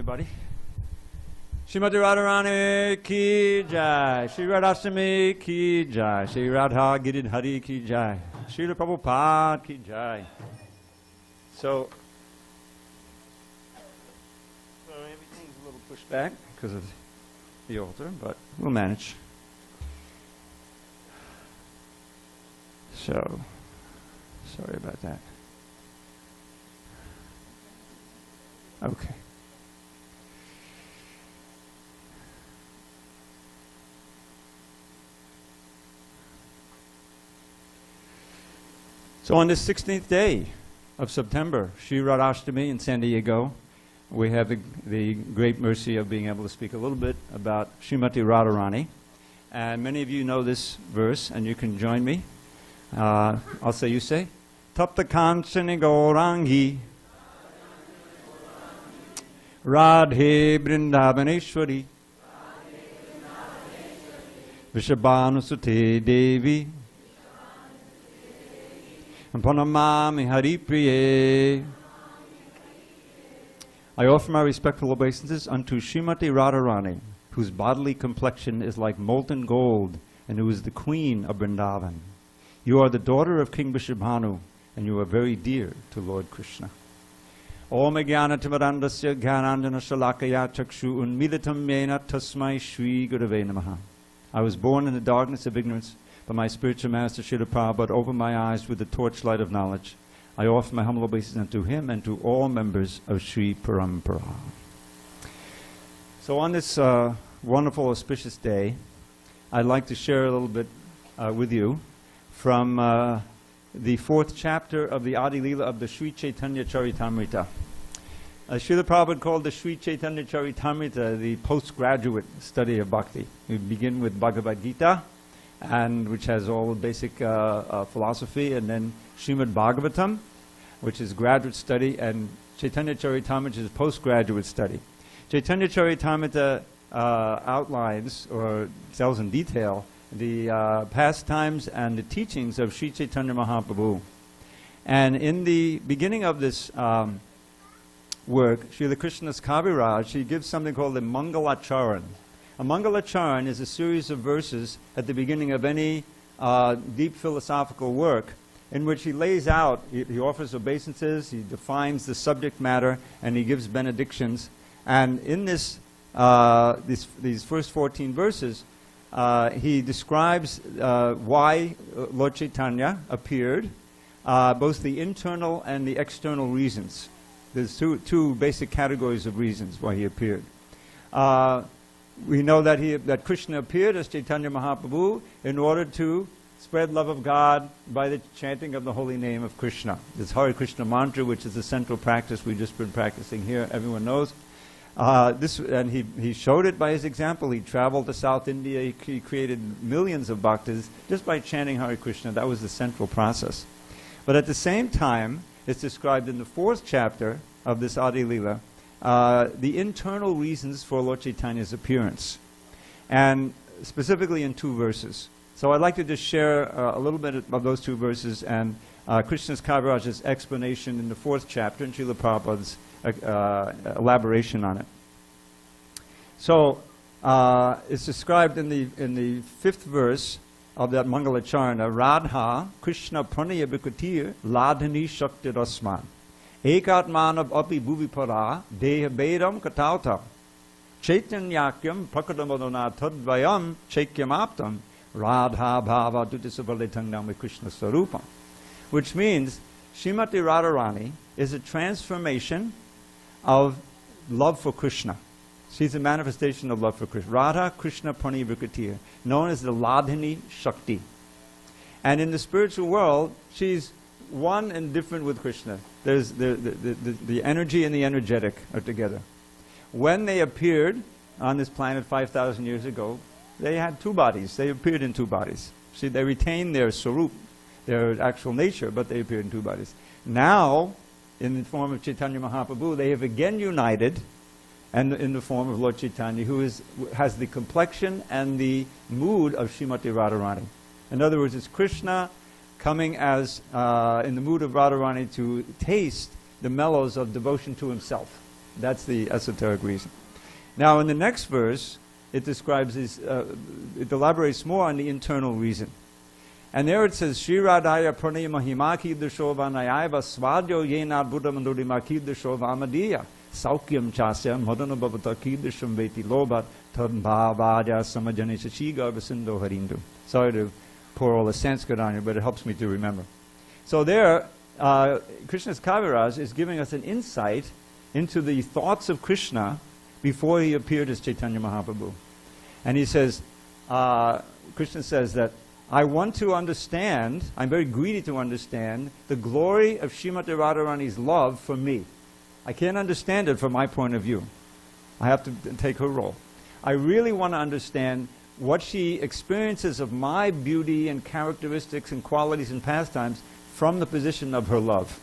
everybody. Srimati Radharani ki jai, Shri Radhastami ki jai, Shri Radha Giridhari ki jai, Srila Prabhupada ki jai. So everything's a little pushed back because of the altar, but we'll manage. So, sorry about that. Okay. So on this 16th day of September, Shri Radhastami in SanDiego, we have the great mercy of being able to speak a little bit about Srimati Radharani. And many of you know this verse, and you can join me. I'll say, you say. Tapta Kanchani Gaurangi Radhe Vrindavaneshwari Vishabhanusute Devi Pranamami Hari Priye. I offer my respectful obeisances unto Srimati Radharani, whose bodily complexion is like molten gold, and who is the queen of Vrindavan. You are the daughter of King Vishabhanu, and you are very dear to Lord Krishna. Om Jnana Timarandasya Jnanandana Shalakaya Chakshu Unmilitam Yena Tasmai Shri Gurave Namaha. I was born in the darkness of ignorance, but my spiritual master Srila Prabhupada opened my eyes with the torchlight of knowledge. I offer my humble obeisance unto him and to all members of Sri Parampara. So on this wonderful auspicious day, I'd like to share a little bit with you from the 4th chapter of the Adi Leela of the Sri Chaitanya Charitamrita. Srila Prabhupada called the Sri Chaitanya Charitamrita the postgraduate study of bhakti. We begin with Bhagavad Gita, and which has all the basic philosophy, and then Srimad Bhagavatam, which is graduate study, and Chaitanya Charitamrita, which is postgraduate study. Chaitanya Charitamrita outlines or tells in detail the pastimes and the teachings of Sri Chaitanya Mahaprabhu. And in the beginning of this work, Srila Krishna's Kaviraj, she gives something called the Mangalacharan. A Mangalacharan is a series of verses at the beginning of any deep philosophical work in which he lays out, he offers obeisances, he defines the subject matter, and he gives benedictions. And in this, these first 14 verses, he describes why Lord Chaitanya appeared, both the internal and the external reasons. There's two basic categories of reasons why he appeared. We know that Krishna appeared as Chaitanya Mahaprabhu in order to spread love of God by the chanting of the holy name of Krishna. This Harekrishna mantra, which is the central practice we've just been practicing here, everyone knows. And he showed it by his example. He traveled to South India. He created millions of bhaktas just by chanting Hare Krishna. That was the central process. But at the same time, it's described in the 4th chapter of this Adi Leela, the internal reasons for Lord Chaitanya's appearance, and specifically in 2 verses. So I'd like to just share a little bit of those 2 verses and Krishna's Kaviraj's explanation in the 4th chapter and Srila Prabhupada's elaboration on it. So it's described in the 5th verse of that Mangalacharana, Radha Krishna Pranaya Bikutir Ladhani Shakti Rasman Ekatmanav Api Bhuvipara Deha Bedam Katauta Chaitanyakyam Prakadamadana Tadvayam Chaikyamaptam Radha Bhava Dutisavalitangam with Krishna Sarupam. Which means Srimati Radharani is a transformation of love for Krishna. She's a manifestation of love for Krishna. Radha Krishna Pranaya Bikutir, known as the Ladhini Shakti. And in the spiritual world, she's one and different with Krishna. There's the energy and the energetic are together. When they appeared on this planet 5,000 years ago, they had 2 bodies. They appeared in 2 bodies. See, they retained their sarup, their actual nature, but they appeared in 2 bodies. Now, in the form of Chaitanya Mahaprabhu, they have again united, and in the form of Lord Chaitanya, who has the complexion and the mood of Srimati Radharani. In other words, it's Krishna coming in the mood of Radharani to taste the mellows of devotion to himself. That's the esoteric reason. Now, in the next verse, it describes this, it elaborates more on the internal reason. And there it says, Shri Radhaya Pranaya Mahimaki Dashovanayaiva Svadyo Yenad Buddha Mandudimaki Dashovamadiya Saukyam Chasya Madana Bhavata Kidasham Veti Lobat Tadbhavaja Samajanisha Shiga Vasindo Harindu. Sorry to pour all the Sanskrit on you, but it helps me to remember. So there, Krishna's Kaviraj is giving us an insight into the thoughts of Krishna before he appeared as Chaitanya Mahaprabhu. And he says, Krishna says that, I want to understand, I'm very greedy to understand, the glory of Srimati Radharani's love for me. I can't understand it from my point of view. I have to take her role. I really want to understand what she experiences of my beauty and characteristics and qualities and pastimes from the position of her love.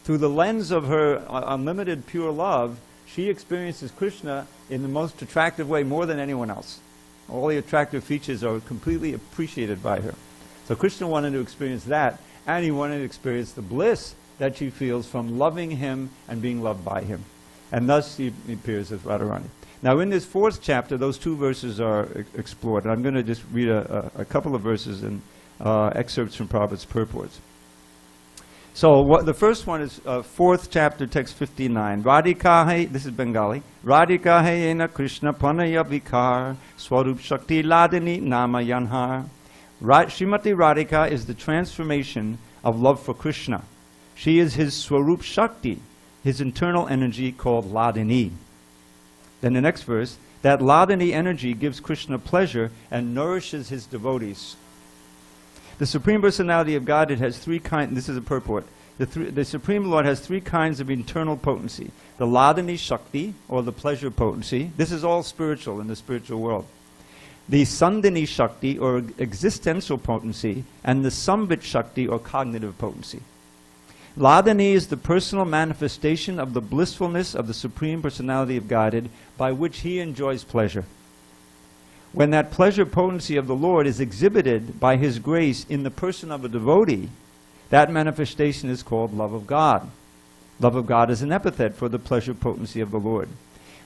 Through the lens of her unlimited pure love, she experiences Krishna in the most attractive way more than anyone else. All the attractive features are completely appreciated by her. So Krishna wanted to experience that, and he wanted to experience the bliss that she feels from loving him and being loved by him. And thus he appears as Radharani. Now in this 4th chapter, those 2 verses are explored. And I'm going to just read a couple of verses and excerpts from Prabhupada's purports. So the first one is 4th chapter, text 59. Radhika hai, this is Bengali. Radhika hai ena Krishna panaya vikar, swarup shakti ladini nama yanhar. Srimati Radhika is the transformation of love for Krishna. She is his swarup shakti, his internal energy called ladini. Then the next verse, that ladini energy gives Krishna pleasure and nourishes his devotees. The Supreme Personality of Godhead has 3 kinds, this is a purport, the Supreme Lord has 3 kinds of internal potency. The Ladini Shakti, or the pleasure potency. This is all spiritual in the spiritual world. The Sandini Shakti, or existential potency, and the Sambit Shakti, or cognitive potency. Ladini is the personal manifestation of the blissfulness of the Supreme Personality of Godhead by which he enjoys pleasure. When that pleasure potency of the Lord is exhibited by his grace in the person of a devotee, that manifestation is called love of God. Love of God is an epithet for the pleasure potency of the Lord.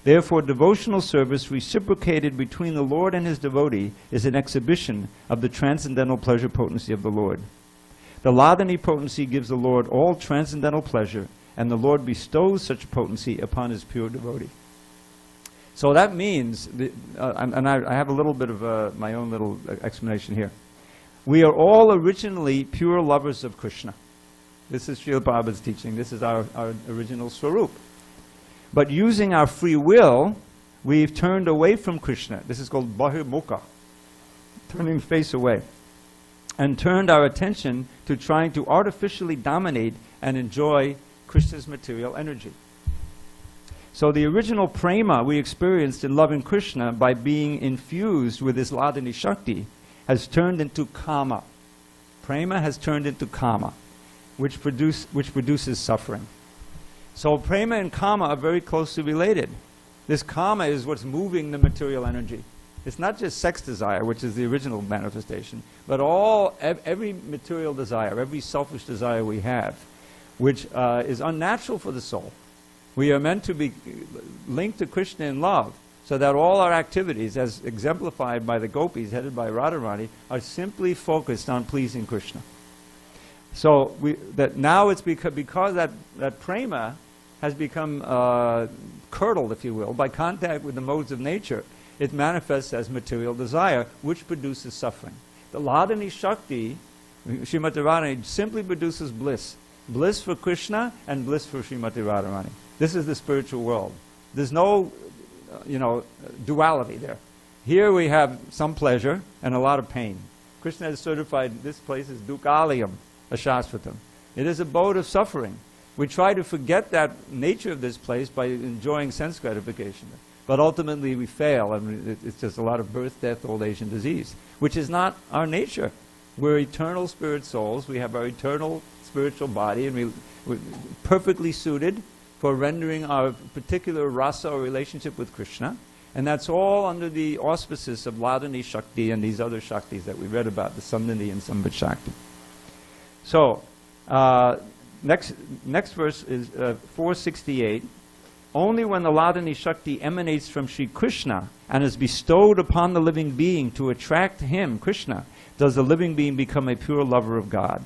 Therefore, devotional service reciprocated between the Lord and his devotee is an exhibition of the transcendental pleasure potency of the Lord. The Ladini potency gives the Lord all transcendental pleasure, and the Lord bestows such potency upon his pure devotee. So that means, I have a little bit of my own little explanation here. We are all originally pure lovers of Krishna. This is Srila Prabhupada's teaching. This is our original swarup. But using our free will, we've turned away from Krishna. This is called bahirmukha, turning face away, and turned our attention to trying to artificially dominate and enjoy Krishna's material energy. So the original prema we experienced in loving Krishna by being infused with his Ladini Shakti has turned into kama. Prema has turned into kama, which produces suffering. So prema and kama are very closely related. This kama is what's moving the material energy. It's not just sex desire, which is the original manifestation, but every material desire, every selfish desire we have, which is unnatural for the soul. We are meant to be linked to Krishna in love, so that all our activities, as exemplified by the gopis headed by Radharani, are simply focused on pleasing Krishna. So now it's because that prema has become curdled, if you will, by contact with the modes of nature. It manifests as material desire, which produces suffering. The Ladini Shakti, Srimati Radharani, simply produces bliss. Bliss for Krishna and bliss for Srimati Radharani. This is the spiritual world. There's no, duality there. Here we have some pleasure and a lot of pain. Krishna has certified this place as dukkhalayam, ashashvatam. It is a abode of suffering. We try to forget that nature of this place by enjoying sense gratification. But ultimately we fail, and it's just a lot of birth, death, old age, and disease, which is not our nature. We're eternal spirit souls. We have our eternal spiritual body, and we're perfectly suited for rendering our particular rasa or relationship with Krishna. And that's all under the auspices of Ladini Shakti and these other Shaktis that we read about, the Sandini and Sambit Shakti. So, next verse is 468. Only when the Ladini Shakti emanates from Sri Krishna and is bestowed upon the living being to attract him, Krishna, does the living being become a pure lover of God.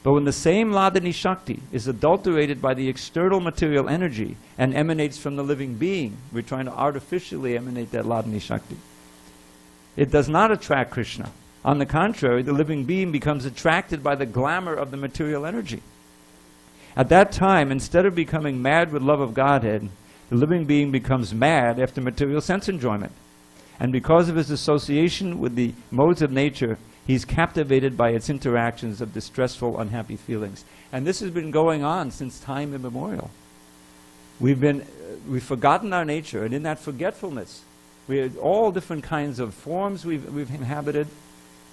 But when the same Ladini Shakti is adulterated by the external material energy and emanates from the living being, we're trying to artificially emanate that Ladini Shakti, it does not attract Krishna. On the contrary, the living being becomes attracted by the glamour of the material energy. At that time, instead of becoming mad with love of Godhead, the living being becomes mad after material sense enjoyment. And because of his association with the modes of nature, he's captivated by its interactions of distressful, unhappy feelings. And this has been going on since time immemorial. We've forgotten our nature, and in that forgetfulness, we had all different kinds of forms we've inhabited.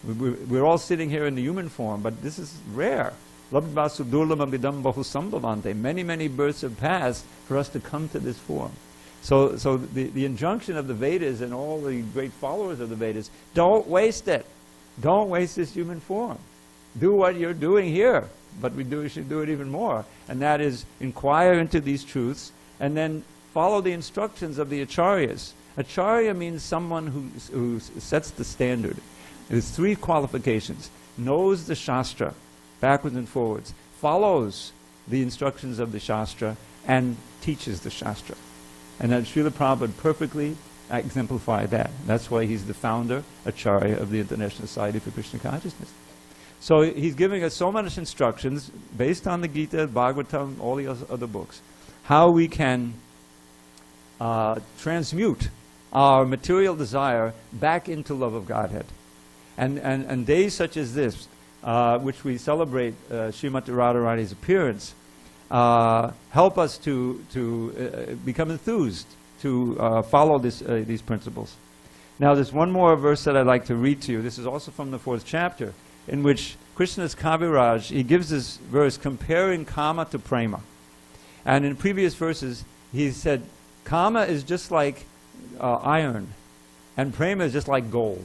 We're all sitting here in the human form, but this is rare. Many, many births have passed for us to come to this form. So the injunction of the Vedas and all the great followers of the Vedas, don't waste it. Don't waste this human form. Do what you're doing here, but we should do it even more. And that is inquire into these truths and then follow the instructions of the acharyas. Acharya means someone who sets the standard. There's 3 qualifications. Knows the Shastra, backwards and forwards, follows the instructions of the Shastra, and teaches the Shastra. And that Srila Prabhupada perfectly exemplified that. That's why he's the founder, Acharya of the International Society for Krishna Consciousness. So he's giving us so much instructions based on the Gita, Bhagavatam, all the other books, how we can transmute our material desire back into love of Godhead. And days such as this, which we celebrate Srimati Radharani's appearance, help us to become enthused to follow these principles. Now there's one more verse that I'd like to read to you. This is also from the 4th chapter, in which Krishna's Kaviraj, he gives this verse comparing Kama to Prema. And in previous verses, he said, Kama is just like iron, and Prema is just like gold.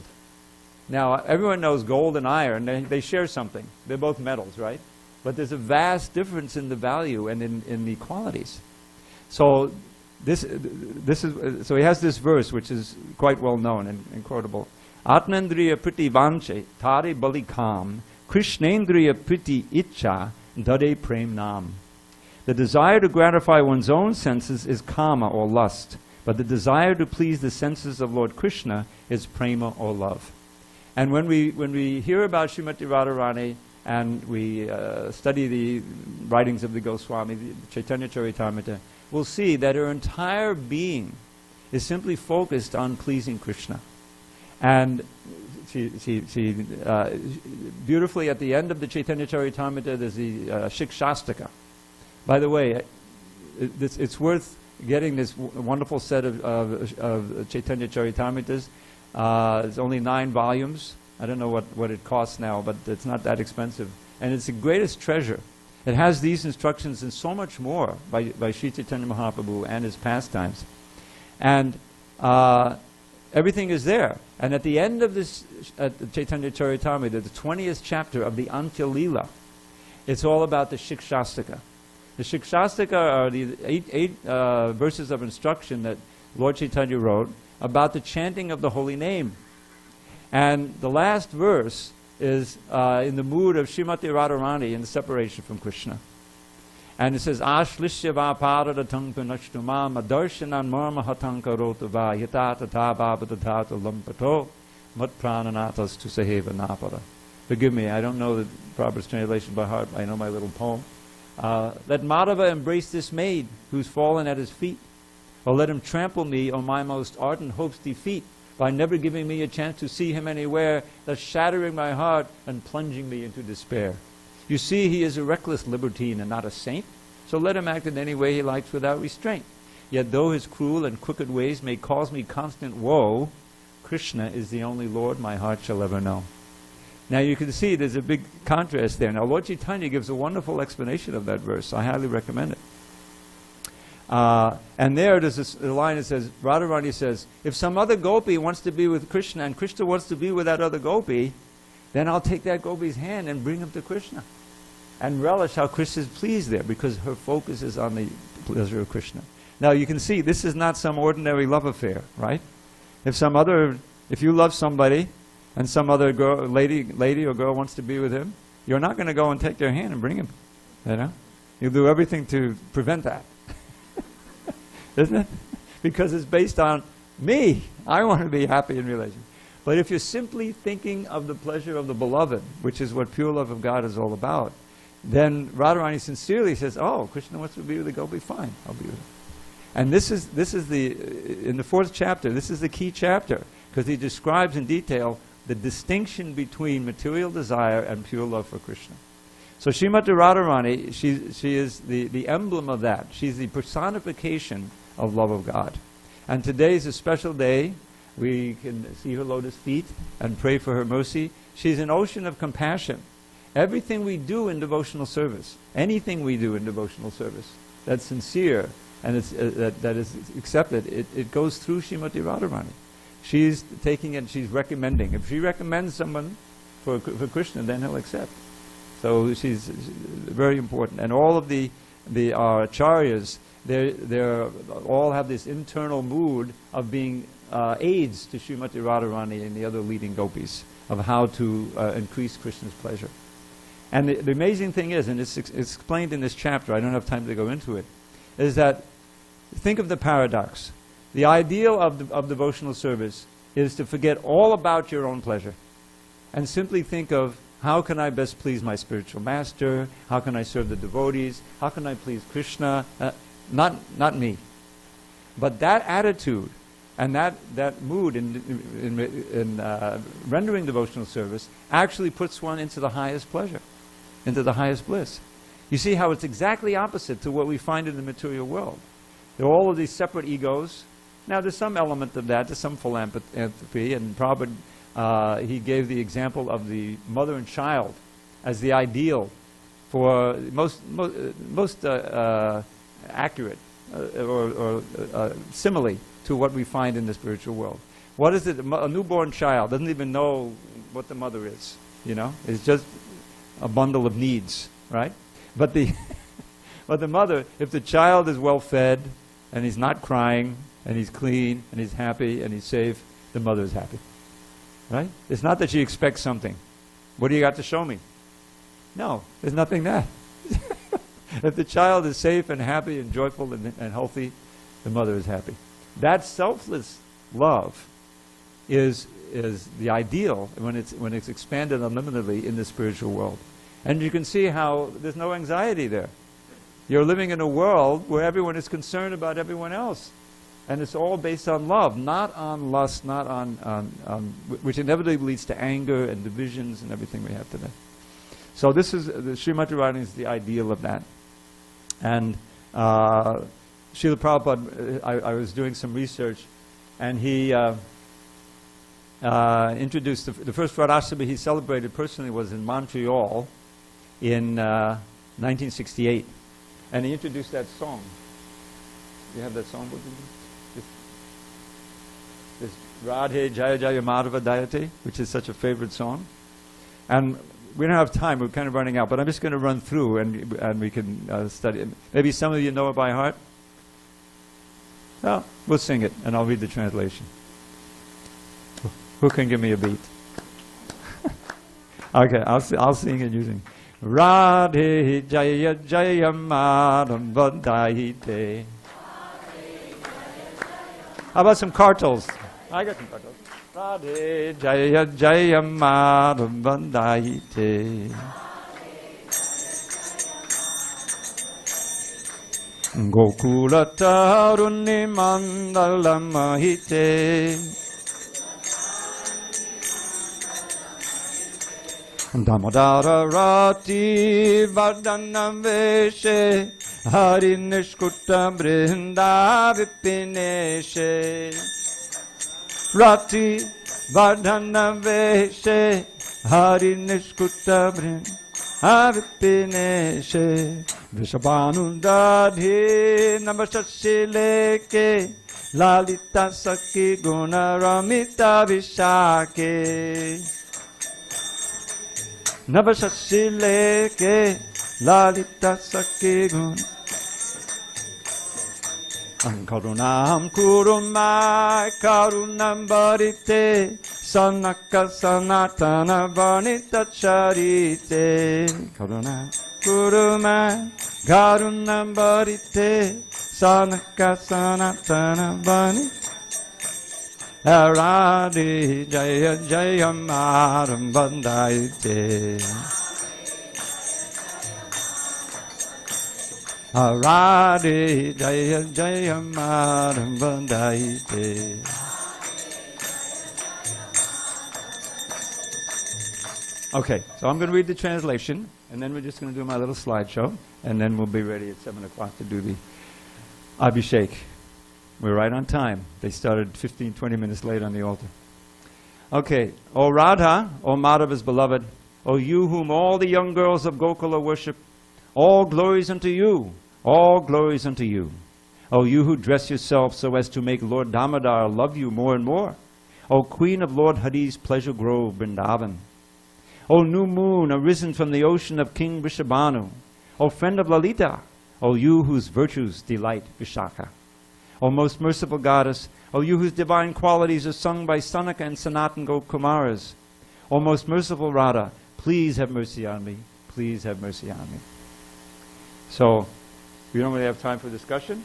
Now, everyone knows gold and iron, they share something. They're both metals, right? But there's a vast difference in the value and in the qualities. So so he has this verse, which is quite well known and quotable. Atmendriya priti vanche tare bali kam, Krishnendriya priti icha dade prem nam. The desire to gratify one's own senses is kama or lust, but the desire to please the senses of Lord Krishna is prema or love. And when we hear about Srimati Radharani and we study the writings of the Goswami, the Chaitanya Charitamrita, we'll see that her entire being is simply focused on pleasing Krishna. And she beautifully at the end of the Chaitanya Charitamrita, there's the Shikshastaka. By the way, it's worth getting this wonderful set of Chaitanya Charitamritas. It's only 9 volumes. I don't know what it costs now, but it's not that expensive. And it's the greatest treasure. It has these instructions and so much more by Sri Chaitanya Mahaprabhu and his pastimes. And everything is there. And at the end of this Chaitanya Charitamrita, the 20th chapter of the Antya Leela, it's all about the Shikshastaka. The Shikshastaka are the 8 verses of instruction that Lord Chaitanya wrote about the chanting of the holy name. And the last verse is in the mood of Srimati Radharani in the separation from Krishna. And it says, Ashlishya vaparadhatang panashtumam adarshanan marma hatanka rotava yatata tabhabatata lampato mat prananatas tu saheva napara. Forgive me, I don't know the proper translation by heart. I know my little poem. Let Madhava embrace this maid who's fallen at his feet. Or let him trample me on my most ardent hope's defeat by never giving me a chance to see him anywhere, thus shattering my heart and plunging me into despair. You see, he is a reckless libertine and not a saint, so let him act in any way he likes without restraint. Yet though his cruel and crooked ways may cause me constant woe, Krishna is the only Lord my heart shall ever know. Now you can see there's a big contrast there. Now Lord Chaitanya gives a wonderful explanation of that verse. I highly recommend it. And there there's this line that says, Radharani says, if some other gopi wants to be with Krishna and Krishna wants to be with that other gopi, then I'll take that gopi's hand and bring him to Krishna. And relish how Krishna is pleased there, because her focus is on the pleasure of Krishna. Now you can see this is not some ordinary love affair, right? If you love somebody and some other girl, lady or girl wants to be with him, you're not going to go and take their hand and bring him, you know? You'll do everything to prevent that. Isn't it? Because it's based on me. I want to be happy in relation. But if you're simply thinking of the pleasure of the beloved, which is what pure love of God is all about, then Radharani sincerely says, oh, Krishna wants to be with you, go be fine, I'll be with you. And this is in the 4th chapter, this is the key chapter, because he describes in detail the distinction between material desire and pure love for Krishna. So Srimati Radharani, she is the emblem of that. She's the personification of love of God. And today is a special day. We can see her lotus feet and pray for her mercy. She's an ocean of compassion. Everything we do in devotional service, anything we do in devotional service that's sincere and that is accepted, it goes through Srimati Radharani. She's taking it, she's recommending. If she recommends someone for Krishna, then he'll accept. So she's very important. And all of the acharyas, they all have this internal mood of being aids to Srimati Radharani and the other leading gopis of how to increase Krishna's pleasure. And the amazing thing is, and it's explained in this chapter, I don't have time to go into it, is that think of the paradox. The ideal of devotional service is to forget all about your own pleasure and simply think of, how can I best please my spiritual master? How can I serve the devotees? How can I please Krishna? Not me. But that attitude and that mood in rendering devotional service actually puts one into the highest pleasure, into the highest bliss. You see how it's exactly opposite to what we find in the material world. There are all of these separate egos. Now there's some element of that, there's some philanthropy, and Prabhupada he gave the example of the mother and child as the ideal for most accurate or simile to what we find in the spiritual world. What is it? A newborn child doesn't even know what the mother is. You know, it's just a bundle of needs, right? But the mother, if the child is well fed and he's not crying and he's clean and he's happy and he's safe, the mother is happy. Right? It's not that she expects something. What do you got to show me? No, there's nothing there. If the child is safe and happy and joyful and healthy, the mother is happy. That selfless love is the ideal when it's expanded unlimitedly in the spiritual world. And you can see how there's no anxiety there. You're living in a world where everyone is concerned about everyone else. And it's all based on love, not on lust, not on which inevitably leads to anger and divisions and everything we have today. So this is, the Srimati Radharani is the ideal of that. And Srila Prabhupada, I was doing some research, and he introduced, the first Radhastami he celebrated personally was in Montreal in 1968. And he introduced that song. You have that song with you? This Radhe Jaya Jaya Madhava Dayate, which is such a favorite song. And we don't have time, we're kind of running out, but I'm just going to run through and we can study it. Maybe some of you know it by heart. Well, we'll sing it and I'll read the translation. Who can give me a beat? Okay, I'll sing and you sing. Radhe Jaya Jaya Madhava Dayate. How about some cartels? I got some cartels. Radhe Jaya Jaya Madhava Dayate. Gokula Taruni Mandala Mahite. Damodara Rati Vardhanam Veshe Hari Nishkuta Brinda Vipineshe Rati Vardhanam Veshe Hari Nishkuta Brinda Vipineshe Vishabhanu Dadhi Namasashi Leke Lalita Sakhi Guna Ramita Vishake Navasashi Leke Lalita Sakhi Guna Karunam kurumai karunam bharite sanaka sanatana varnita charite. Karunam kurumai karunam bharite sanaka sanatana varnita. Radhe Jaya Jaya Maram Bandaite. Radhe Jaya Jaya Maram Bandaite. Okay, so I'm going to read the translation, and then we're just going to do my little slideshow, and then we'll be ready at 7 o'clock to do the Abhishek. We're right on time. They started 15, 20 minutes late on the altar. Okay. O Radha, O Madhava's beloved, O you whom all the young girls of Gokula worship, all glories unto you. All glories unto you. O you who dress yourself so as to make Lord Damodar love you more and more. O Queen of Lord Hari's pleasure grove, Vrindavan. O new moon arisen from the ocean of King Vrishabhanu. O friend of Lalita. O you whose virtues delight Vishaka. O most merciful goddess, O you whose divine qualities are sung by Sanaka and Sanatan Gokumaras. O most merciful Radha, please have mercy on me. Please have mercy on me. So, we don't really have time for discussion,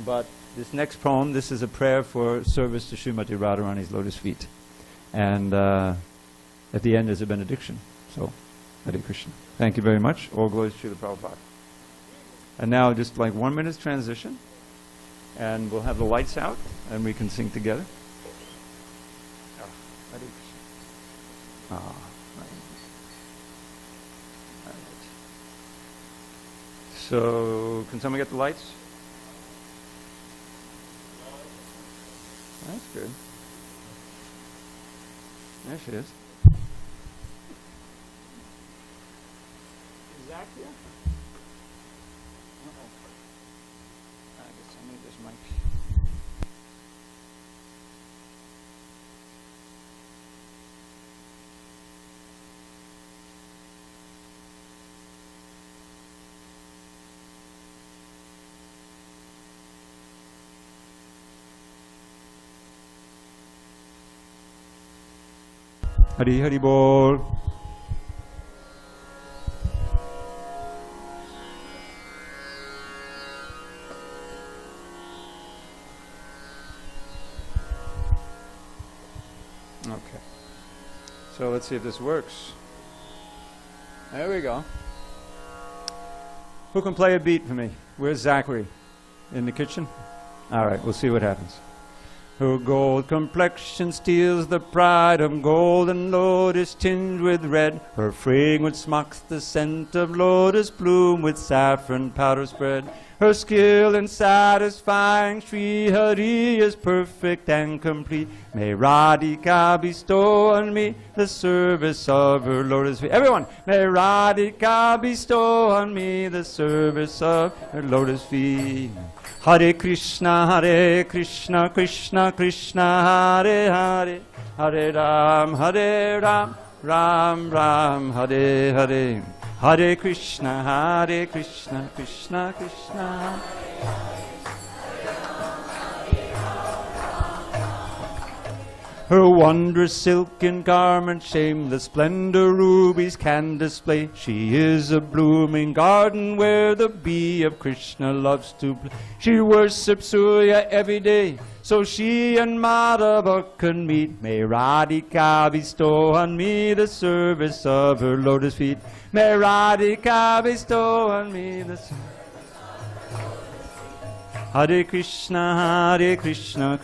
but this next poem, this is a prayer for service to Srimati Radharani's lotus feet. And at the end is a benediction. So, Hare Krishna. Thank you very much. All glories to the Prabhupada. And now just like 1 minute's transition. And we'll have the lights out, and we can sing together. Right. So, can someone get the lights? That's good. There she is. Is Zach here? Hari Hari Bol. Okay. So let's see if this works. There we go. Who can play a beat for me? Where's Zachary? In the kitchen? All right, we'll see what happens. Her gold complexion steals the pride of golden lotus tinged with red. Her fragrance mocks the scent of lotus bloom with saffron powder spread. Her skill in satisfying Sri Hari is perfect and complete. May Radhika bestow on me the service of her lotus feet. Everyone, may Radhika bestow on me the service of her lotus feet. Hare Krishna, Krishna Krishna, Hare Hare, Hare Ram, Ram Ram, Hare Hare. Hare Krishna, Krishna Krishna. Her wondrous silken garment, shameless splendor rubies can display. She is a blooming garden where the bee of Krishna loves to play. She worships Surya every day, so she and Madhava can meet. May Radhika bestow on me the service of her lotus feet. May Radhika bestow on me the service. Hare Krishna, Krishna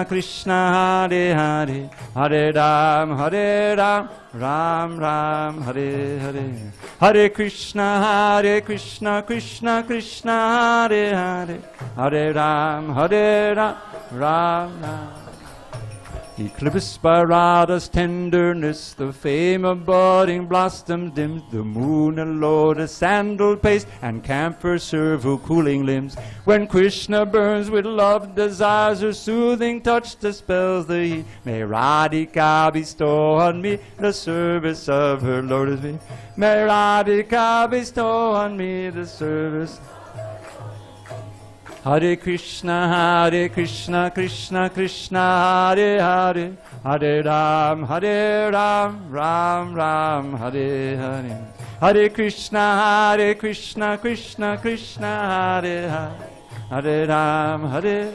Krishna, Hare Hare, Hare Ram, Ram Ram, Hare Hare. Hare Krishna, Krishna Krishna, Hare Hare, Hare Ram, Ram Ram. Eclipsed by Radha's tenderness, the flame of budding blossoms dims. The moon and lotus sandal paste, and camphor serve her cooling limbs. When Krishna burns with love desires, her soothing touch dispels the heat. May Radhika bestow on me the service of her lotus feet. May Radhika bestow on me the service. Hare Krishna, Krishna Krishna, Hare Hare, Hare Ram, Ram Ram, Hare Hare. Hare Krishna, Krishna Krishna, Hare Hare, Hare Ram, Hare.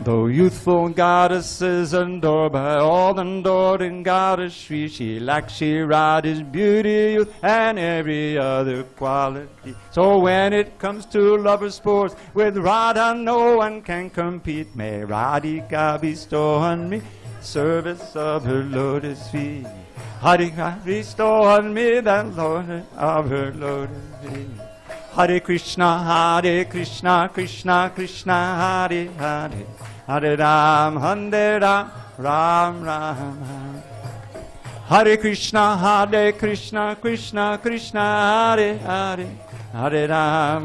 Though youthful goddesses adored by all adored in goddess Shri, she lacks Radha's beauty, youth, and every other quality. So when it comes to lover sports, with Radha no one can compete. May Radhika bestow on me service of her lotus feet. Radhika bestow on me the lotus of her lotus feet. Hare Krishna, Krishna Krishna, Hare Hare, Hare Ram, Ram Ram. Hare Krishna, Krishna Krishna, Hare Hare, Hare Ram.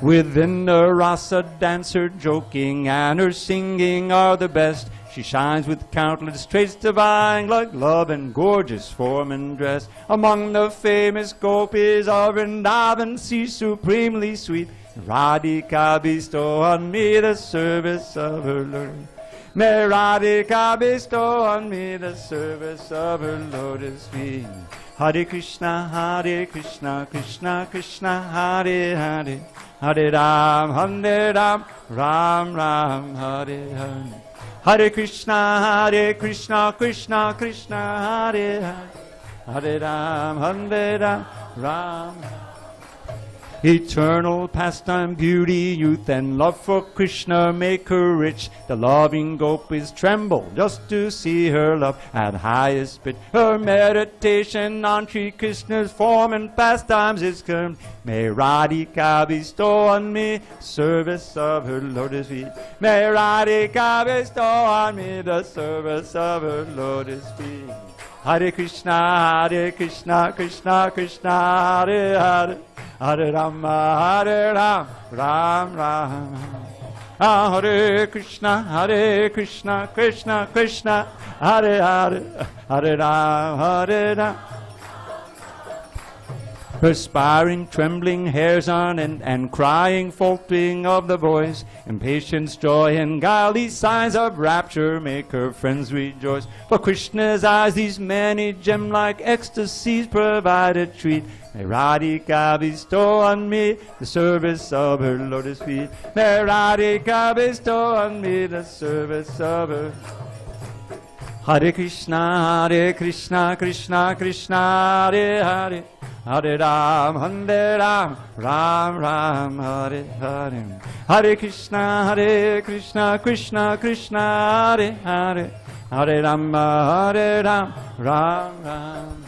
Within the rasa dance, her joking and her singing are the best. She shines with countless traits divine, like love and gorgeous form and dress. Among the famous gopis of Vrindavan, she's supremely sweet. Radhika bestow on me the service of her Lord. May Radhika bestow on me the service of her lotus feet. Hare Krishna, Krishna Krishna, Hare Hare, Hare Ram, Ram Ram, Hare Hare. Hare Krishna, Krishna Krishna, Hare Hare, Hare Ram, Ram. Eternal pastime, beauty, youth, and love for Krishna make her rich. The loving gopis tremble just to see her love at highest pitch. Her meditation on Sri Krishna's form and pastimes is come. May Radhika bestow on me service of her lotus feet. May Radhika bestow on me the service of her lotus feet. Hare Krishna, Krishna Krishna, Hare Hare, Hare Rama, Ram Ram. Hare Krishna, Krishna Krishna, Hare Hare, Hare Ram. Perspiring, trembling hairs on and crying, faltering of the voice, impatience, joy, and guile, these signs of rapture make her friends rejoice. For Krishna's eyes, these many gem-like ecstasies provide a treat. May Radhika bestow on me the service of her lotus feet. May Radhika bestow on me the service of her. Hare Krishna, Krishna Krishna, Hare Hare, Hare Ram, Ram Ram, Hare Hare. Hare Krishna, Krishna Krishna, Hare Hare, Hare Rama, Ram Ram.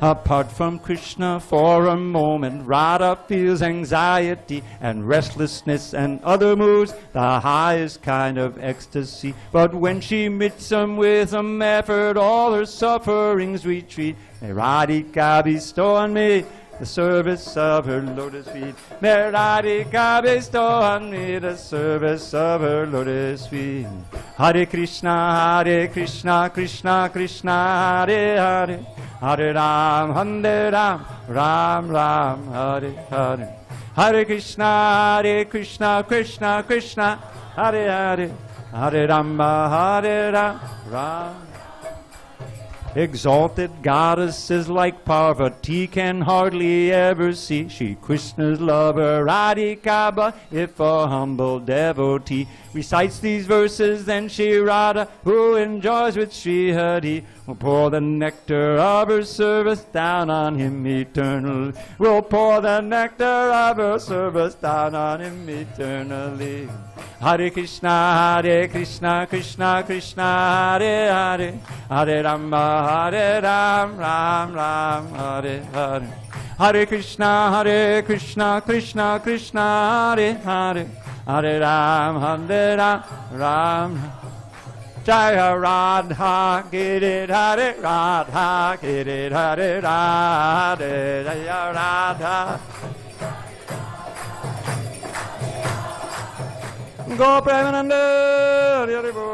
Apart from Krishna for a moment, Radha feels anxiety and restlessness and other moods, the highest kind of ecstasy. But when she meets him with some effort, all her sufferings retreat. May Radhika bestow on me the service of her lotus feet. May Radhika bestow on me the service of her lotus feet. Hare Krishna, Krishna Krishna, Hare Hare, Hare Ram, Ram Ram, Hare Hare. Hare Krishna, Krishna, Hare Hare, Hare Rama, Hare Ram. Exalted goddesses like Parvati can hardly ever see Shri Krishna's lover Radhika, but if a humble devotee recites these verses, then Shri Radha, who enjoys with Shri Hari, will pour the nectar of her service down on him eternally. Will pour the nectar of her service down on him eternally. Hare Krishna, Krishna Krishna, Hare Hare, Hare Rama, Ram Ram, Hare Hare. Hare Krishna, Krishna Krishna, Hare Hare, Hare Ram, Ram. Jaya Radha, get it, Hare Radha, get it, Hare Radha, Jaya Radha. Go Premananda, Hare Bo.